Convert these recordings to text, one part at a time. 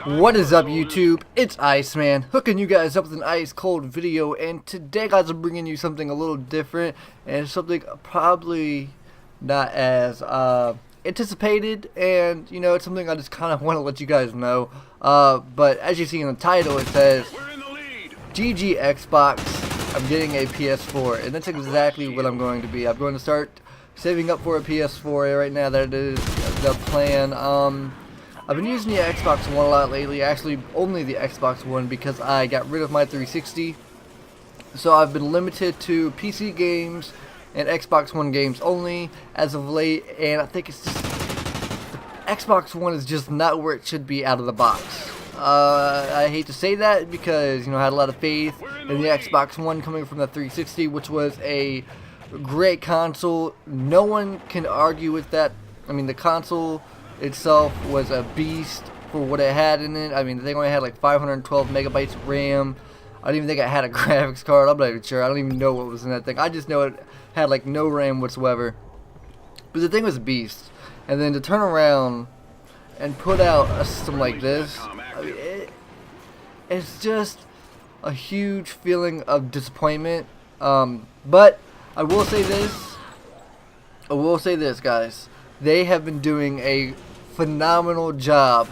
What is up, YouTube? It's Iceman, hooking you guys up with an ice cold video, and today guys I'm bringing you something a little different and something probably not as anticipated, and you know, it's something I just kind of want to let you guys know. But as you see in the title, it says GG Xbox, I'm getting a PS4, and that's exactly what I'm going to be. I'm going to start saving up for a PS4 right now. That is the plan. I've been using the Xbox One a lot lately, actually only the Xbox One, because I got rid of my 360. So I've been limited to PC games and Xbox One games only as of late, and I think it's just, the Xbox One is just not where it should be out of the box. I hate to say that because, you know, I had a lot of faith in the Xbox One coming from the 360, which was a great console. No one can argue with that. I mean, the console itself was a beast for what it had in it. I mean, the thing only had like 512 megabytes of RAM. I don't even think it had a graphics card. I'm not even sure. I don't even know what was in that thing. I just know it had like no RAM whatsoever. But the thing was a beast. And then to turn around and put out a system like this, I mean, it's just a huge feeling of disappointment. But I will say this. Guys. They have been doing a phenomenal job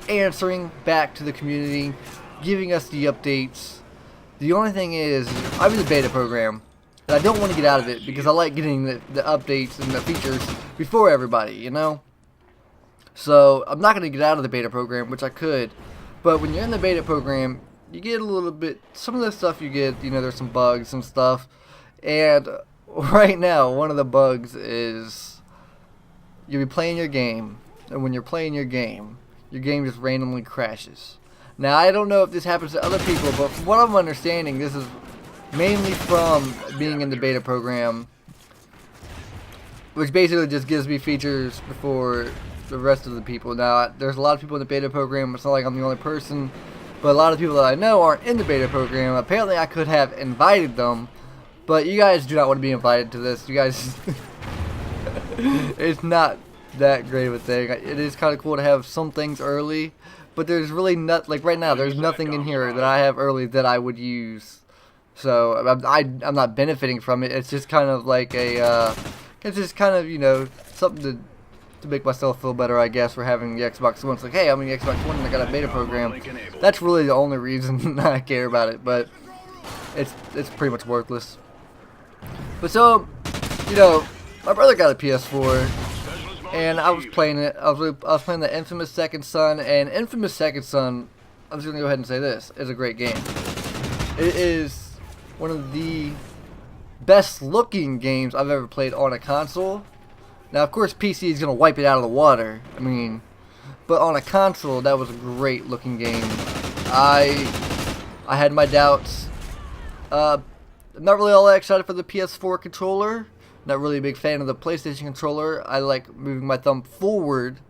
answering back to the community, giving us the updates. The only thing is, I'm in the beta program, and I don't want to get out of it because I like getting the updates and the features before everybody, you know? So, I'm not going to get out of the beta program, which I could, but when you're in the beta program, you get a little bit, some of the stuff you get, you know, there's some bugs and stuff, and right now, one of the bugs is you'll be playing your game, and when you're playing your game just randomly crashes. Now, I don't know if this happens to other people, but from what I'm understanding, this is mainly from being in the beta program, which basically just gives me features before the rest of the people. Now, there's a lot of people in the beta program. It's not like I'm the only person, but a lot of people that I know aren't in the beta program. Apparently, I could have invited them, but you guys do not want to be invited to this. You guys... It's not that great of a thing. It is kind of cool to have some things early, but there's really not, like right now, there's nothing in here that I have early that I would use. So I'm not benefiting from it. It's just kind of like a, it's just kind of, you know, something to make myself feel better, I guess, for having the Xbox One. It's like, hey, I'm in the Xbox One and I got a beta program. That's really the only reason I care about it, but it's pretty much worthless. But so, you know, my brother got a PS4, and I was playing it. I was playing the Infamous Second Son, and Infamous Second Son, I'm just going to go ahead and say this, is a great game. It is one of the best looking games I've ever played on a console. Now, of course, PC is going to wipe it out of the water. I mean, but on a console, that was a great looking game. I had my doubts. I'm not really all that excited for the PS4 controller. Not really a big fan of the PlayStation controller. I like moving my thumb forward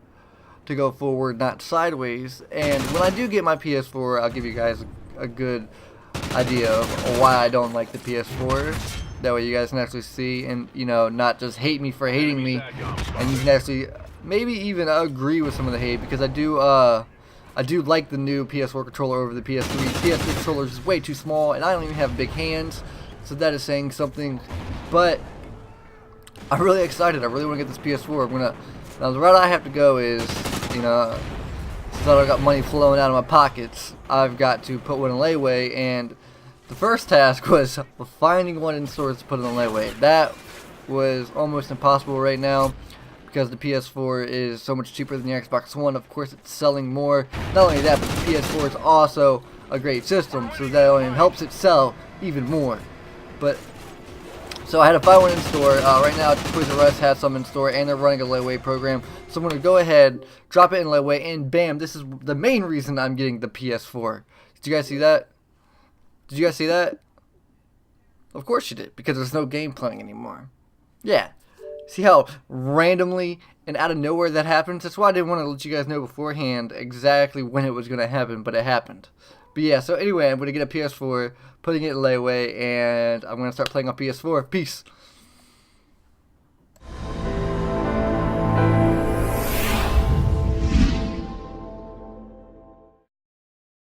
to go forward, not sideways. And when I do get my PS4, I'll give you guys a good idea of why I don't like the PS4. That way you guys can actually see and, you know, not just hate me for hating me. And you can actually maybe even agree with some of the hate, because I do like the new PS4 controller over the PS3. The PS3 controller is way too small, and I don't even have big hands. So that is saying something. But I'm really excited. I really want to get this PS4. Now the route I have to go is, you know, since I've got money flowing out of my pockets, I've got to put one in layaway, and the first task was finding one in stores to put in layaway. That was almost impossible right now because the PS4 is so much cheaper than the Xbox One. Of course, it's selling more. Not only that, but the PS4 is also a great system, so that only helps it sell even more. But so I had to find one in store. Right now, Toys R Us has some in store, and they're running a layaway program. So I'm going to go ahead, drop it in layaway, and bam, this is the main reason I'm getting the PS4. Did you guys see that? Did you guys see that? Of course you did, because there's no game playing anymore. Yeah. See how randomly and out of nowhere that happens? That's why I didn't want to let you guys know beforehand exactly when it was going to happen, but it happened. But yeah, so anyway, I'm going to get a PS4, putting it in layaway, and I'm going to start playing on PS4. Peace.